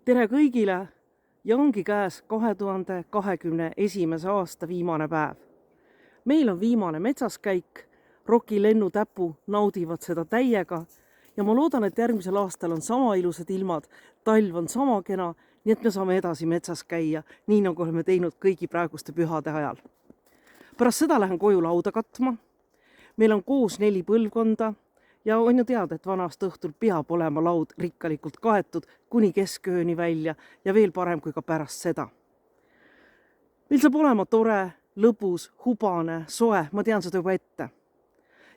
Tere kõigile ja ongi käes 2021. aasta viimane päev. Meil on viimane metsaskäik, Roki lennutäpu naudivad seda täiega ja ma loodan, et järgmisel aastal on sama ilusad ilmad, talv on sama kena, nii et me saame edasi metsas käia, nii nagu oleme teinud kõigi praeguste pühade ajal. Pärast seda lähen koju lauda katma. Meil on koos 4 põlvkonda ja on ju teada, et vanast õhtul peab olema laud rikkalikult kaetud kuni keskööni välja ja veel parem kui ka pärast seda. Meil saab olema tore, lõbus, hubane, soe, ma tean seda juba ette.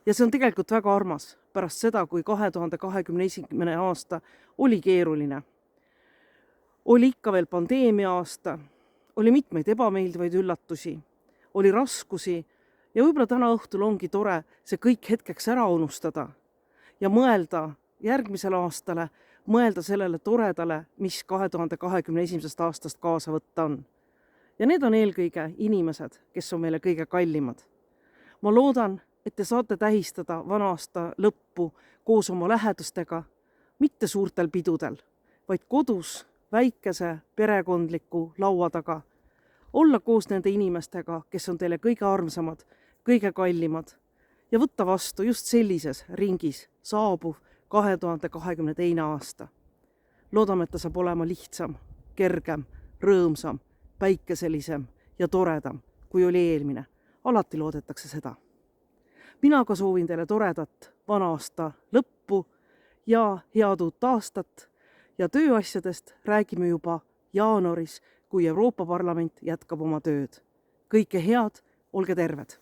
Ja see on tegelikult väga armas pärast seda, kui 2021. aasta oli keeruline. Oli ikka veel pandeemia aasta, oli mitmeid ebameeldivaid üllatusi, oli raskusi ja võib-olla täna õhtul ongi tore see kõik hetkeks ära unustada ja mõelda järgmisele aastale, mõelda sellele toredale, mis 2021. aastast kaasa võtta on. Ja need on eelkõige inimesed, kes on meile kõige kallimad. Ma loodan, et te saate tähistada vana aasta lõppu koos oma lähedastega, mitte suurtel pidudel, vaid kodus väikese perekondliku laua taga. Olla koos nende inimestega, kes on teile kõige armsamad, kõige kallimad ja võtta vastu just sellises ringis saabuv 2022. aasta. Loodame, et ta saab olema lihtsam, kergem, rõõmsam, päikeselisem ja toredam, kui oli eelmine. Alati loodetakse seda. Mina ka soovin teile toredat vana aasta lõppu ja head uut aastat ja tööasjadest räägime juba jaanuaris, kui Euroopa Parlament jätkab oma tööd. Kõike head, olge terved!